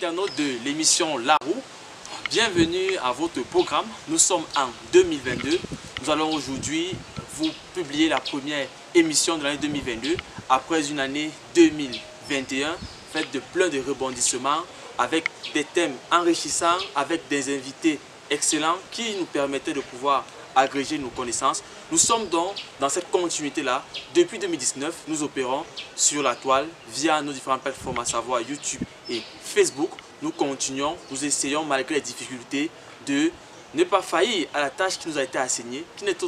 internautes de l'émission La Roue, bienvenue à votre programme. Nous sommes en 2022. Nous allons aujourd'hui vous publier la première émission de l'année 2022 après une année 2021 faite de plein de rebondissements avec des thèmes enrichissants, avec des invités excellents qui nous permettaient de pouvoir agréger nos connaissances. Nous sommes donc dans cette continuité-là. Depuis 2019, nous opérons sur la toile via nos différentes plateformes, à savoir YouTube et Facebook. Nous continuons, nous essayons malgré les difficultés de ne pas faillir à la tâche qui nous a été assignée, qui n'est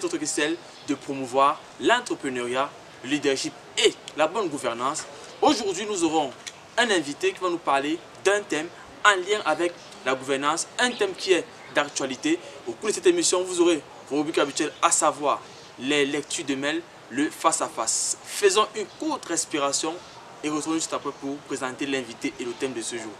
autre que celle de promouvoir l'entrepreneuriat, le leadership et la bonne gouvernance. Aujourd'hui, nous aurons un invité qui va nous parler d'un thème en lien avec la gouvernance, un thème qui est d'actualité. Au cours de cette émission, vous aurez vos rubriques habituelles, à savoir les lectures de mails, le face-à-face. Faisons une courte respiration et retrouvons juste après pour présenter l'invité et le thème de ce jour.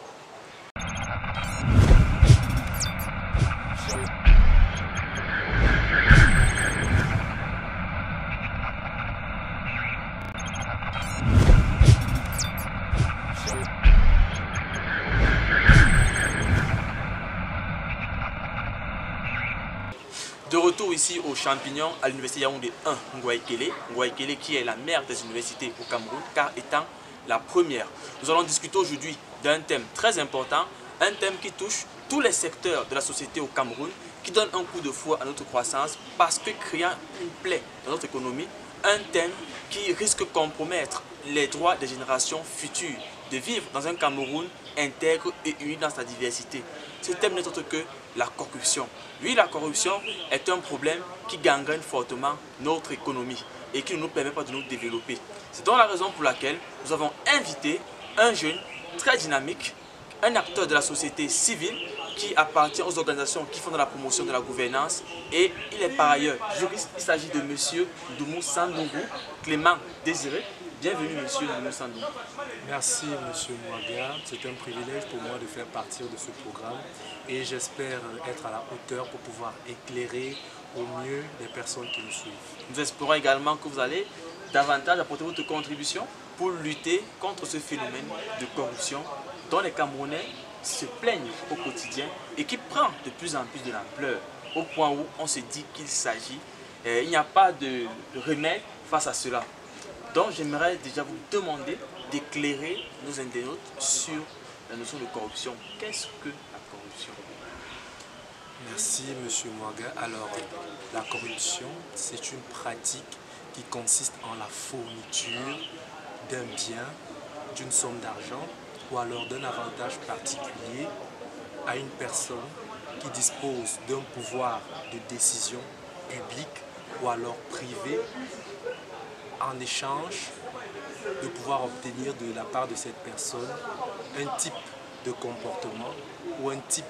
De retour ici aux champignons à l'université Yaoundé 1 Ngouaïkélé qui est la mère des universités au Cameroun car étant la première. Nous allons discuter aujourd'hui d'un thème très important, un thème qui touche tous les secteurs de la société au Cameroun, qui donne un coup de fouet à notre croissance parce que créant une plaie dans notre économie, un thème qui risque de compromettre les droits des générations futures de vivre dans un Cameroun intègre et uni dans sa diversité. Ce thème n'est autre que la corruption. Oui, la corruption est un problème qui gangrène fortement notre économie et qui ne nous permet pas de nous développer. C'est donc la raison pour laquelle nous avons invité un jeune très dynamique, un acteur de la société civile qui appartient aux organisations qui font de la promotion de la gouvernance et il est par ailleurs juriste. Il s'agit de M. Doumou Sandungu Clément Désiré. Bienvenue M. Doumou Sandungu. Merci M. Mouaga, c'est un privilège pour moi de faire partie de ce programme et j'espère être à la hauteur pour pouvoir éclairer au mieux les personnes qui nous suivent. Nous espérons également que vous allez davantage apporter votre contribution pour lutter contre ce phénomène de corruption dont les Camerounais se plaignent au quotidien et qui prend de plus en plus de l'ampleur au point où on se dit qu'il s'agit, il n'y a pas de remède face à cela. Donc j'aimerais déjà vous demander d'éclairer nos internautes sur la notion de corruption. Qu'est-ce que la corruption? Merci M. Mouaga. Alors, la corruption, c'est une pratique qui consiste en la fourniture d'un bien, d'une somme d'argent ou alors d'un avantage particulier à une personne qui dispose d'un pouvoir de décision public ou alors privé en échange de pouvoir obtenir de la part de cette personne un type de comportement ou un type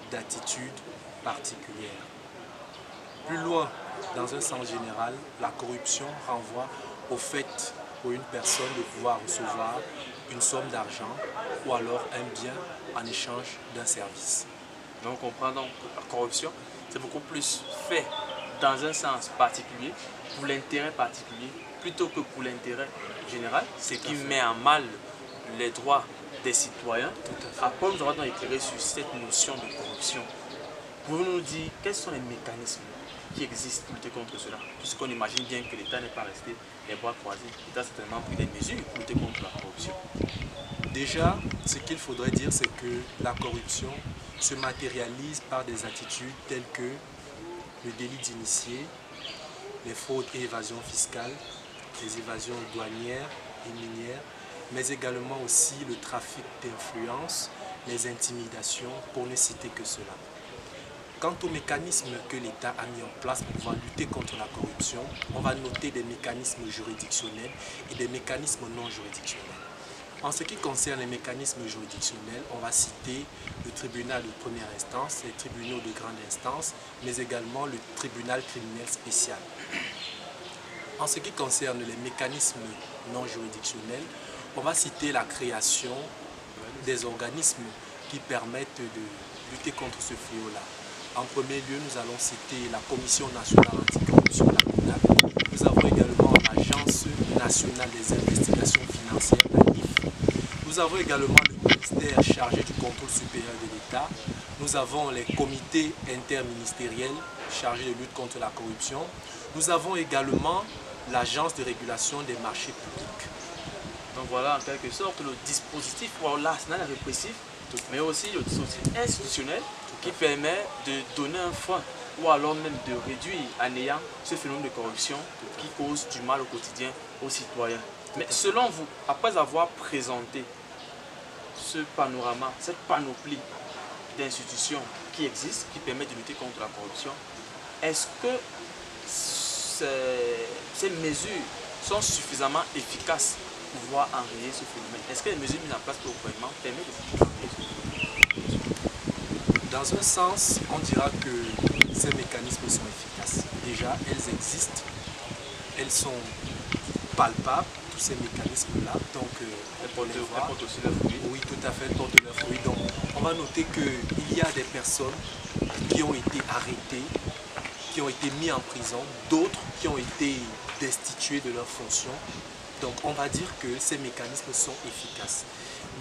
d'attitude particulière. Plus loin, dans un sens général, la corruption renvoie au fait pour une personne de pouvoir recevoir une somme d'argent ou alors un bien en échange d'un service. Donc on comprend donc que la corruption, c'est beaucoup plus fait dans un sens particulier, pour l'intérêt particulier, plutôt que pour l'intérêt général, ce qui met en mal les droits des citoyens. Après, nous allons donc éclairer sur cette notion de corruption. Pouvez-vous nous dire quels sont les mécanismes qui existent pour lutter contre cela? Puisqu'on imagine bien que l'État n'est pas resté les bras croisés, l'État a certainement pris des mesures pour lutter contre la corruption. Déjà, ce qu'il faudrait dire, c'est que la corruption se matérialise par des attitudes telles que le délit d'initié, les fraudes et évasions fiscales, les évasions douanières et minières, mais également aussi le trafic d'influence, les intimidations, pour ne citer que cela. Quant aux mécanismes que l'État a mis en place pour pouvoir lutter contre la corruption, on va noter des mécanismes juridictionnels et des mécanismes non juridictionnels. En ce qui concerne les mécanismes juridictionnels, on va citer le tribunal de première instance, les tribunaux de grande instance, mais également le tribunal criminel spécial. En ce qui concerne les mécanismes non juridictionnels, on va citer la création des organismes qui permettent de lutter contre ce fléau-là. En premier lieu, nous allons citer la Commission nationale anticorruption, la CONAC. Nous avons également l'Agence nationale des investigations financières, l'ANIF. Nous Nous avons également le ministère chargé du contrôle supérieur de l'État. Nous avons les comités interministériels chargés de lutte contre la corruption. Nous avons également l'Agence de régulation des marchés publics. Donc voilà en quelque sorte le dispositif l'arsenal répressif, mais aussi le dispositif institutionnel qui permet de donner un frein ou alors même de réduire en ayant ce phénomène de corruption qui cause du mal au quotidien aux citoyens. Mais selon vous, après avoir présenté ce panorama, cette panoplie d'institutions qui existent, qui permettent de lutter contre la corruption, est-ce que ces mesures sont suffisamment efficaces pour pouvoir enrayer ce phénomène? Est-ce que les mesures mises en place par le gouvernement permettent de enrayer ce phénomène? Dans un sens, on dira que ces mécanismes sont efficaces. Déjà, elles existent, elles sont palpables, tous ces mécanismes-là. Donc, elles portent aussi leurs fruits. Oui, tout à fait, elles portent leurs fruits. Donc, on va noter qu'il y a des personnes qui ont été arrêtées, qui ont été mises en prison, d'autres qui ont été destituées de leurs fonctions. Donc, on va dire que ces mécanismes sont efficaces.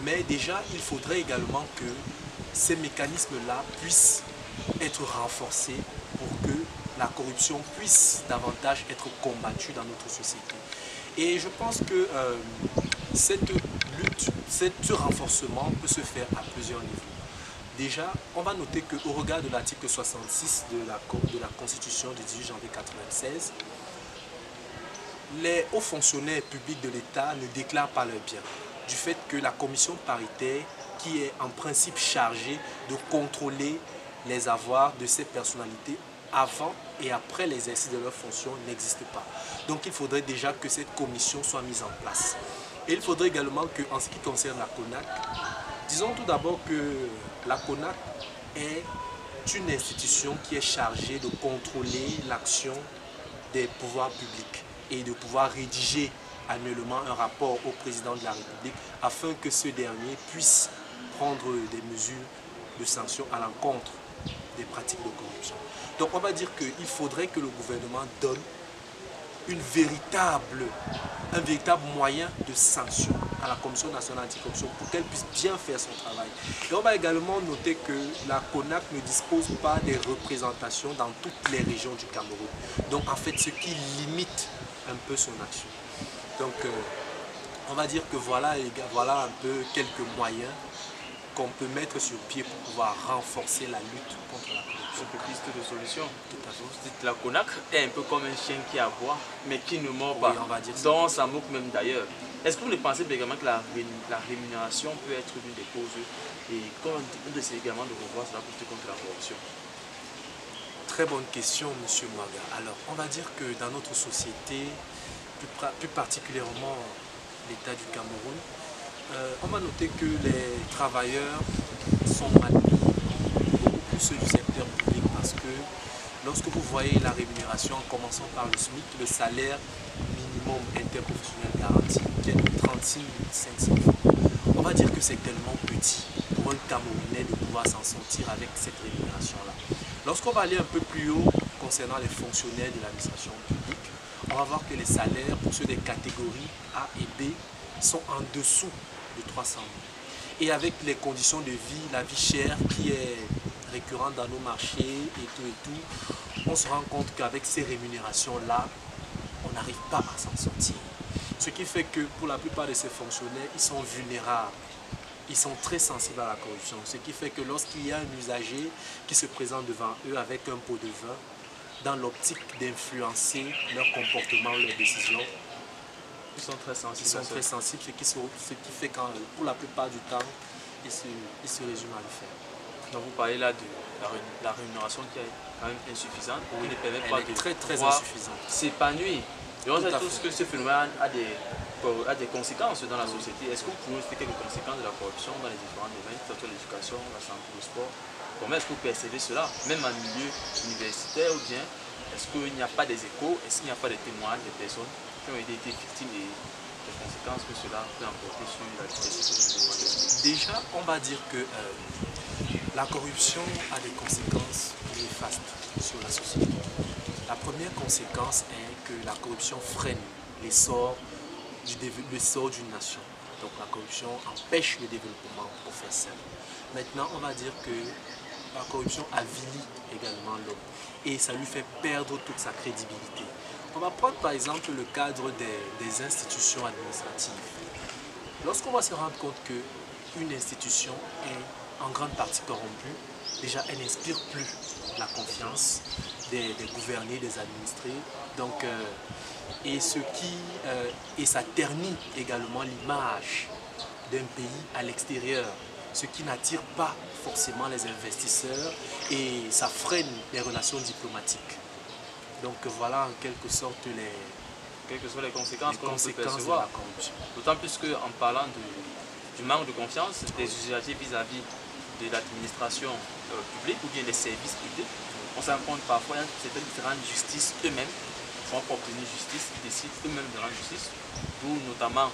Mais déjà, il faudrait également que ces mécanismes-là puissent être renforcés pour que la corruption puisse davantage être combattue dans notre société. Et je pense que cette lutte, ce renforcement peut se faire à plusieurs niveaux. Déjà, on va noter qu'au regard de l'article 66 de la Constitution du 18 janvier 1996, les hauts fonctionnaires publics de l'État ne déclarent pas leurs biens, du fait que la commission paritaire, qui est en principe chargée de contrôler les avoirs de ces personnalités avant et après l'exercice de leurs fonctions, n'existe pas. Donc il faudrait déjà que cette commission soit mise en place. Et il faudrait également qu'en ce qui concerne la CONAC, disons tout d'abord que la CONAC est une institution qui est chargée de contrôler l'action des pouvoirs publics et de pouvoir rédiger annuellement un rapport au président de la République afin que ce dernier puisse prendre des mesures de sanction à l'encontre des pratiques de corruption. Donc on va dire qu'il faudrait que le gouvernement donne un véritable moyen de sanction à la Commission nationale anticorruption pour qu'elle puisse bien faire son travail. Et on va également noter que la CONAC ne dispose pas des représentations dans toutes les régions du Cameroun. Donc en fait, ce qui limite un peu son action. Donc on va dire que voilà un peu quelques moyens qu'on peut mettre sur pied pour pouvoir renforcer la lutte contre la corruption. Quelques pistes de solution. La CONAC est un peu comme un chien qui aboie, mais qui ne mord pas. Oui, on va dire ça. Donc ça moque même d'ailleurs. Est-ce que vous pensez également que la rémunération peut être l'une des causes et qu'on essaie également de revoir cela pour lutter contre la corruption? Très bonne question, M. Mouaga. Alors, on va dire que dans notre société, plus particulièrement l'État du Cameroun, on va noter que les travailleurs sont mal payés, beaucoup plus ceux du secteur public, parce que lorsque vous voyez la rémunération, en commençant par le SMIC, le salaire minimum interprofessionnel garanti, qui est de 36 500 francs, on va dire que c'est tellement petit pour un Camerounais de pouvoir s'en sortir avec cette rémunération-là. Lorsqu'on va aller un peu plus haut concernant les fonctionnaires de l'administration publique, on va voir que les salaires pour ceux des catégories A et B sont en dessous de 300 000. Et avec les conditions de vie, la vie chère qui est récurrente dans nos marchés et tout, on se rend compte qu'avec ces rémunérations-là, on n'arrive pas à s'en sortir. Ce qui fait que pour la plupart de ces fonctionnaires, ils sont vulnérables. Ils sont très sensibles à la corruption. Ce qui fait que lorsqu'il y a un usager qui se présente devant eux avec un pot de vin, dans l'optique d'influencer leur comportement, leurs décisions, ils sont très sensibles. Ce qui fait que pour la plupart du temps, ils se résument à le faire. Donc vous parlez là de la rémunération qui est quand même insuffisante, qui ne permet pas de très insuffisante. S'épanouir. Et on sait tous que ce phénomène a des conséquences dans la société. Est-ce que vous pouvez expliquer les conséquences de la corruption dans les différents domaines, que ce soit l'éducation, la santé, le sport? Comment est-ce que vous percevez cela, même en milieu universitaire, ou bien est-ce qu'il n'y a pas des échos, est-ce qu'il n'y a pas des témoignages des personnes qui ont été victimes des conséquences que cela peut emporter sur la société? Déjà, on va dire que la corruption a des conséquences néfastes sur la société. La première conséquence est que la corruption freine l'essor d'une nation. Donc la corruption empêche le développement, pour faire simple. Maintenant, on va dire que la corruption avilit également l'homme et ça lui fait perdre toute sa crédibilité. On va prendre par exemple le cadre des institutions administratives. Lorsqu'on va se rendre compte qu'une institution est en grande partie corrompue, déjà elle n'inspire plus la confiance des gouvernés, des administrés. Donc, et ça ternit également l'image d'un pays à l'extérieur, ce qui n'attire pas forcément les investisseurs et ça freine les relations diplomatiques. Donc voilà en quelque sorte quelles que soient les conséquences que l'on peut de percevoir. la corruption. D'autant plus qu'en parlant du manque de confiance des usagers vis-à-vis de l'administration publique ou bien des services publics, on se rend compte parfois qu'il y a certaines qui rendent justice eux-mêmes, font pour obtenir justice, ils décident eux-mêmes de rendre justice, d'où notamment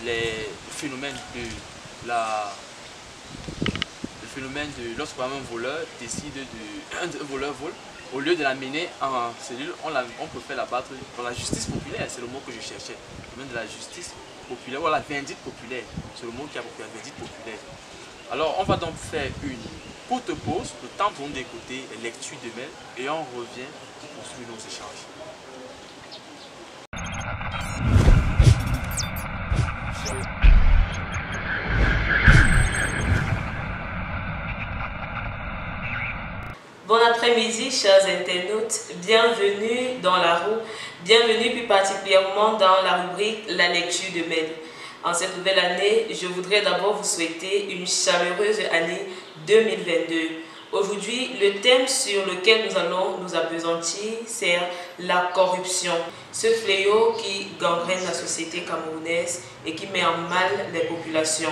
les phénomènes lorsque un voleur décide un voleur vole, au lieu de l'amener en cellule, on peut faire l'abattre dans la justice populaire, c'est le mot que je cherchais. Le domaine de la justice populaire, voilà, vindicte populaire, c'est le mot qui a populaire, vindicte populaire. Alors on va donc faire une courte pause, le temps pour nous d'écouter les lectures de mail et on revient pour poursuivre nos échanges. Bon après-midi, chers internautes, bienvenue dans la roue, bienvenue plus particulièrement dans la rubrique La lecture de mail. En cette nouvelle année, je voudrais d'abord vous souhaiter une chaleureuse année 2022. Aujourd'hui, le thème sur lequel nous allons nous appesantir, c'est la corruption. Ce fléau qui gangrène la société camerounaise et qui met en mal les populations.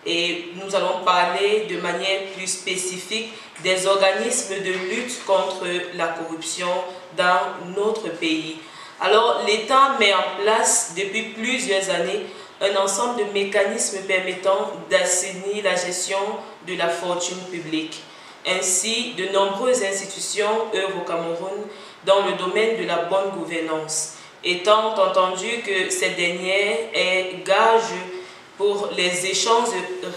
Et nous allons parler de manière plus spécifique des organismes de lutte contre la corruption dans notre pays. Alors, l'État met en place depuis plusieurs années un ensemble de mécanismes permettant d'assainir la gestion de la fortune publique. Ainsi, de nombreuses institutions œuvrent au Cameroun dans le domaine de la bonne gouvernance, étant entendu que cette dernière est gage pour les échanges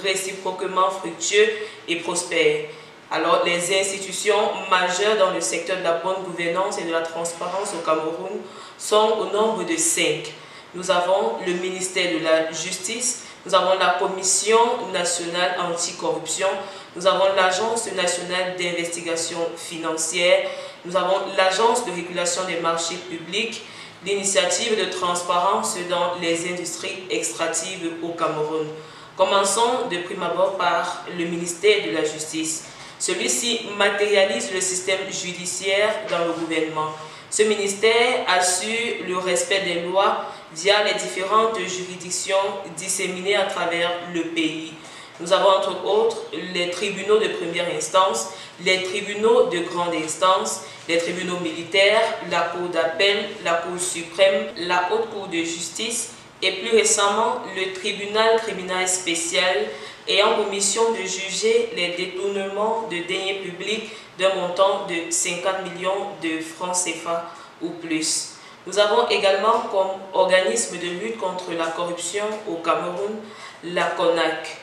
réciproquement fructueux et prospères. Alors, les institutions majeures dans le secteur de la bonne gouvernance et de la transparence au Cameroun sont au nombre de 5. Nous avons le ministère de la Justice, nous avons la Commission nationale anticorruption, nous avons l'Agence nationale d'investigation financière, nous avons l'Agence de régulation des marchés publics, l'initiative de transparence dans les industries extractives au Cameroun. Commençons de prime abord par le ministère de la Justice. Celui-ci matérialise le système judiciaire dans le gouvernement. Ce ministère assure le respect des lois via les différentes juridictions disséminées à travers le pays. Nous avons entre autres les tribunaux de première instance, les tribunaux de grande instance, les tribunaux militaires, la Cour d'appel, la Cour suprême, la Haute Cour de justice et plus récemment le tribunal criminel spécial ayant pour mission de juger les détournements de deniers publics d'un montant de 50 millions de francs CFA ou plus. Nous avons également comme organisme de lutte contre la corruption au Cameroun la CONAC,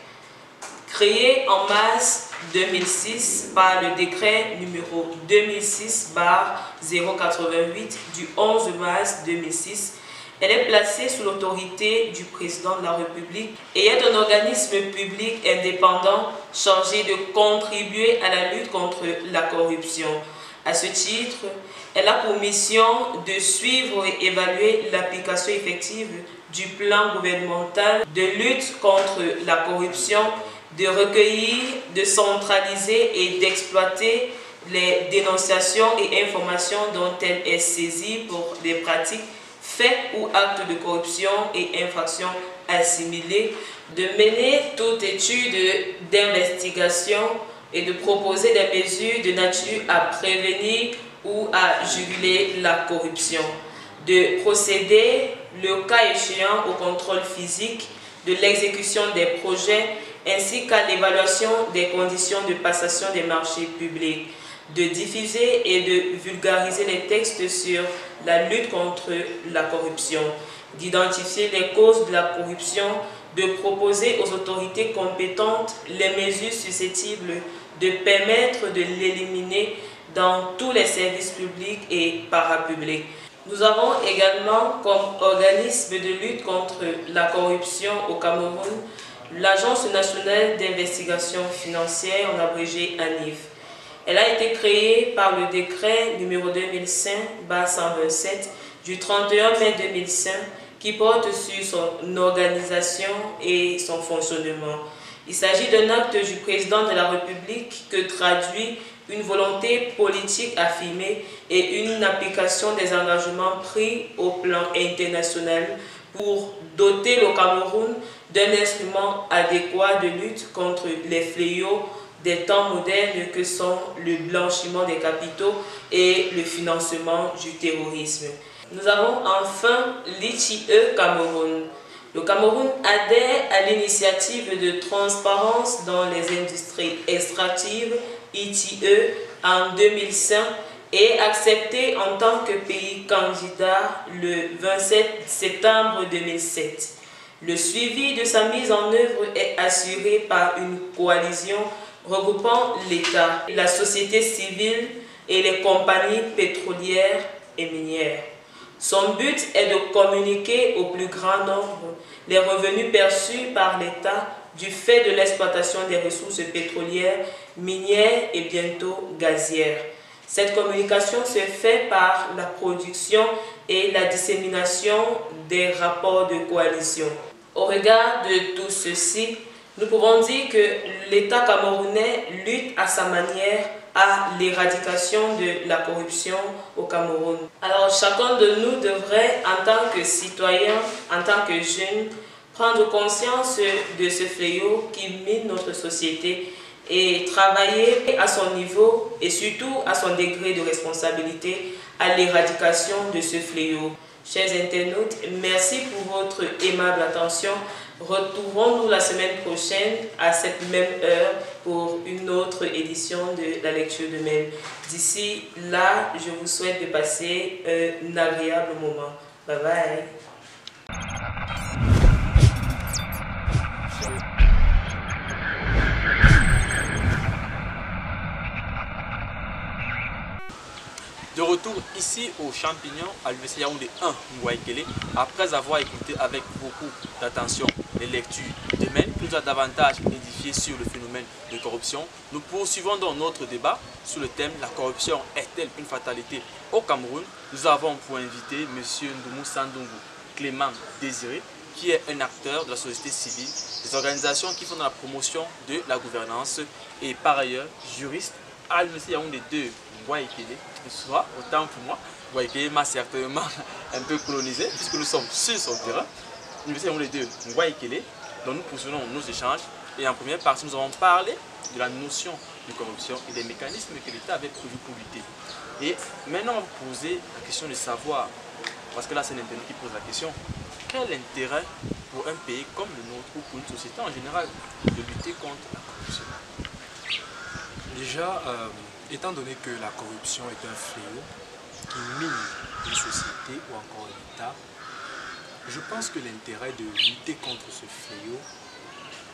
créée en mars 2006 par le décret numéro 2006/088 du 11 mars 2006. Elle est placée sous l'autorité du président de la République et est un organisme public indépendant chargé de contribuer à la lutte contre la corruption. À ce titre, elle a pour mission de suivre et évaluer l'application effective du plan gouvernemental de lutte contre la corruption, de recueillir, de centraliser et d'exploiter les dénonciations et informations dont elle est saisie pour des pratiques, faits ou actes de corruption et infractions assimilées, de mener toute étude d'investigation et de proposer des mesures de nature à prévenir ou à juguler la corruption, de procéder, le cas échéant, au contrôle physique de l'exécution des projets ainsi qu'à l'évaluation des conditions de passation des marchés publics, de diffuser et de vulgariser les textes sur la lutte contre la corruption, d'identifier les causes de la corruption, de proposer aux autorités compétentes les mesures susceptibles de permettre de l'éliminer dans tous les services publics et parapublics. Nous avons également comme organisme de lutte contre la corruption au Cameroun l'Agence nationale d'investigation financière, en abrégé ANIF. Elle a été créée par le décret numéro 2005/127 du 31 mai 2005 qui porte sur son organisation et son fonctionnement. Il s'agit d'un acte du président de la République que traduit une volonté politique affirmée et une application des engagements pris au plan international pour doter le Cameroun d'un instrument adéquat de lutte contre les fléaux des temps modernes que sont le blanchiment des capitaux et le financement du terrorisme. Nous avons enfin l'ITIE Cameroun. Le Cameroun adhère à l'initiative de transparence dans les industries extractives ITIE en 2005 et accepté en tant que pays candidat le 27 septembre 2007. Le suivi de sa mise en œuvre est assuré par une coalition regroupant l'État, la société civile et les compagnies pétrolières et minières. Son but est de communiquer au plus grand nombre les revenus perçus par l'État du fait de l'exploitation des ressources pétrolières, minières et bientôt gazières. Cette communication se fait par la production et la dissémination des rapports de coalition. Au regard de tout ceci, nous pouvons dire que l'État camerounais lutte à sa manière à l'éradication de la corruption au Cameroun. Alors chacun de nous devrait, en tant que citoyen, en tant que jeune, prendre conscience de ce fléau qui mine notre société et travailler à son niveau et surtout à son degré de responsabilité à l'éradication de ce fléau. Chers internautes, merci pour votre aimable attention. Retrouvons-nous la semaine prochaine à cette même heure pour une autre édition de la lecture de mail. D'ici là, je vous souhaite de passer un agréable moment. Bye bye. De retour ici au Champignon à l'Université Yaoundé 1 Ngouaïkele, après avoir écouté avec beaucoup d'attention les lectures des mails qui nous a davantage édifié sur le phénomène de corruption, nous poursuivons donc notre débat sur le thème « La corruption est-elle une fatalité au Cameroun ?» Nous avons pour invité M. Ndoumou Sandungu Clément Désiré, qui est un acteur de la société civile, des organisations qui font la promotion de la gouvernance et par ailleurs juriste à l'Université Yaoundé 2 Ngouaïkele. Soit, autant pour moi, Ngouaïkele m'a certainement un peu colonisé puisque nous sommes sur son terrain. L'Université Yaoundé 2 Ngouaïkele, dont nous poursuivons nos échanges. Et en première partie, nous avons parlé de la notion de corruption et des mécanismes que l'État avait prévus pour lutter. Et maintenant, on va vous poser la question de savoir, parce que là c'est l'internet qui pose la question, quel intérêt pour un pays comme le nôtre ou pour une société en général de lutter contre la corruption? Déjà, étant donné que la corruption est un fléau qui mine une société ou encore un État, je pense que l'intérêt de lutter contre ce fléau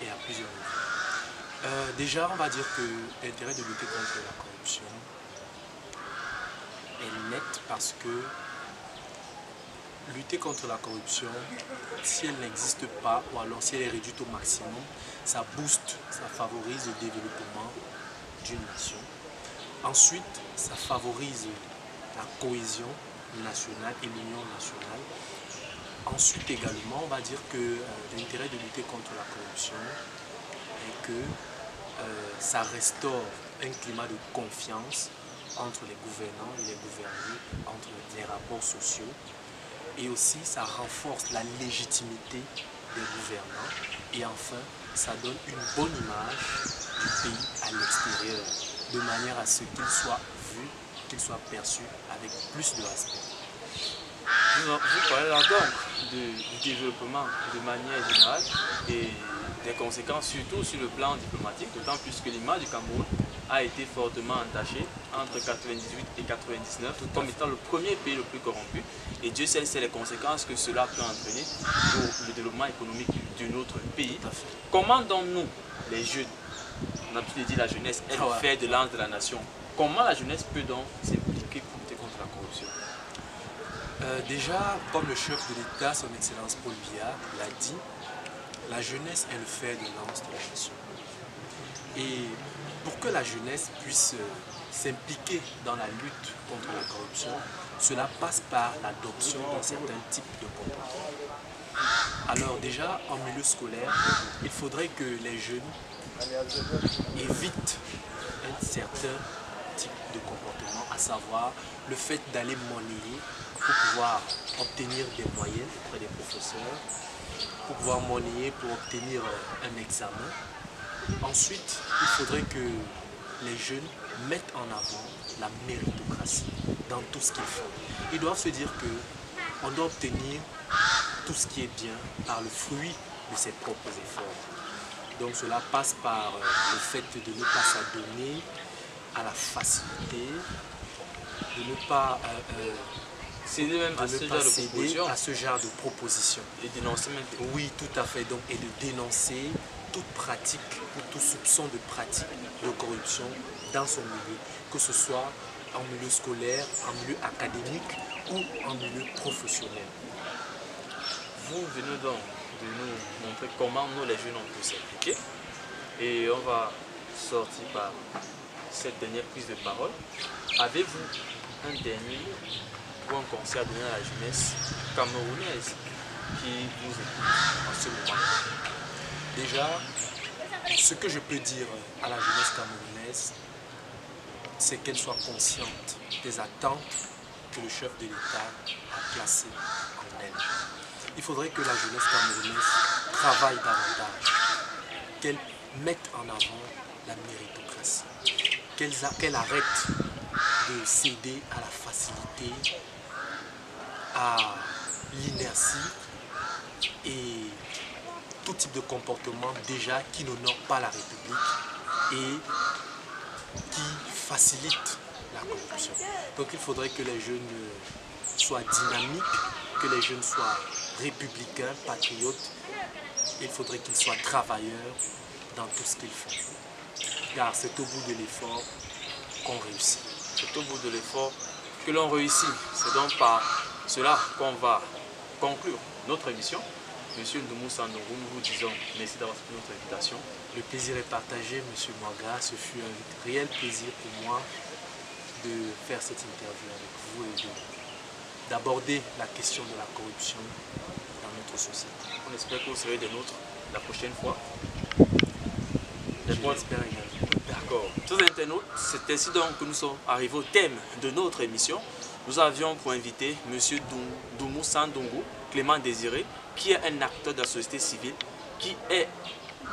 est à plusieurs niveaux. Déjà, on va dire que l'intérêt de lutter contre la corruption est net parce que lutter contre la corruption, si elle n'existe pas ou alors si elle est réduite au maximum, ça booste, ça favorise le développement d'une nation. Ensuite, ça favorise la cohésion nationale et l'union nationale. Ensuite également, on va dire que l'intérêt de lutter contre la corruption est que ça restaure un climat de confiance entre les gouvernants et les gouvernés, entre les rapports sociaux. Et aussi, ça renforce la légitimité des gouvernants. Et enfin, ça donne une bonne image du pays à l'extérieur, de manière à ce qu'il soit vu, qu'il soit perçu avec plus de respect. Vous parlez là donc du développement de manière générale et des conséquences surtout sur le plan diplomatique, d'autant plus que l'image du Cameroun a été fortement entaché entre 98 et 99 comme étant le premier pays le plus corrompu. Et Dieu seul sait les conséquences que cela peut entraîner pour le développement économique de notre pays. Comment donc nous, les jeunes, on a l'habitude de dire la jeunesse est le fer de lance de la nation, comment la jeunesse peut donc s'impliquer pour lutter contre la corruption? Déjà, comme le chef de l'État, son Excellence Paul Biya, l'a dit, la jeunesse est le fer de lance de la nation. Et pour que la jeunesse puisse s'impliquer dans la lutte contre la corruption, cela passe par l'adoption d'un certain type de comportement. Alors déjà, en milieu scolaire, il faudrait que les jeunes évitent un certain type de comportement, à savoir le fait d'aller monnayer pour pouvoir obtenir des moyennes auprès des professeurs, pour pouvoir monnayer pour obtenir un examen. Ensuite, il faudrait que les jeunes mettent en avant la méritocratie dans tout ce qu'ils font. Ils doivent se dire qu'on doit obtenir tout ce qui est bien par le fruit de ses propres efforts. Donc cela passe par le fait de ne pas s'adonner à la facilité, de ne pas céder à ce genre de proposition. Et dénoncer maintenant. Oui, tout à fait. Donc, et de dénoncer toute pratique ou tout soupçon de pratique de corruption dans son milieu, que ce soit en milieu scolaire, en milieu académique ou en milieu professionnel. Vous venez donc de nous montrer comment nous les jeunes on peut s'impliquer et on va sortir par cette dernière prise de parole. Avez-vous un dernier ou un conseil à donner à la jeunesse camerounaise qui nous écoute en ce moment? Déjà, ce que je peux dire à la jeunesse camerounaise, c'est qu'elle soit consciente des attentes que le chef de l'État a placées en elle. Il faudrait que la jeunesse camerounaise travaille davantage, qu'elle mette en avant la méritocratie, qu'elle arrête de céder à la facilité, à l'inertie et tout type de comportement déjà qui n'honore pas la République et qui facilite la corruption. Donc il faudrait que les jeunes soient dynamiques, que les jeunes soient républicains, patriotes. Il faudrait qu'ils soient travailleurs dans tout ce qu'ils font. Car c'est au bout de l'effort qu'on réussit. C'est au bout de l'effort que l'on réussit. C'est donc par cela qu'on va conclure notre émission. Monsieur Ndoumou Sandoungou, nous vous disons merci d'avoir accepté notre invitation. Le plaisir est partagé, Monsieur Mwaga. Ce fut un réel plaisir pour moi de faire cette interview avec vous et d'aborder la question de la corruption dans notre société. On espère que vous serez des nôtres la prochaine fois. Je l'espère également. D'accord. Chers internautes, c'est ainsi donc que nous sommes arrivés au thème de notre émission. Nous avions pour invité M. Ndoumou Sandoungou, Clément Désiré, qui est un acteur de la société civile, qui est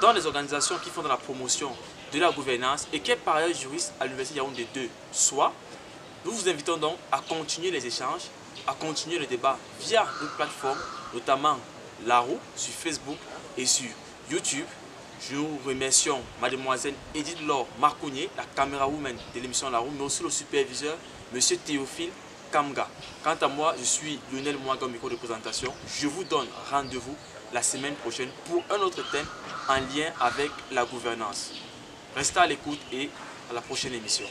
dans les organisations qui font de la promotion de la gouvernance et qui est par ailleurs juriste à l'Université Yaoundé 2. Soit, nous vous invitons donc à continuer les échanges, à continuer le débat via nos plateformes, notamment La Roue sur Facebook et sur YouTube. Nous remercions mademoiselle Edith Laure Marcounier, la caméra woman de l'émission La Roue, mais aussi le superviseur, M. Théophile Kamga. Quant à moi, je suis Lionel Mwaga au micro de présentation. Je vous donne rendez-vous la semaine prochaine pour un autre thème en lien avec la gouvernance. Restez à l'écoute et à la prochaine émission.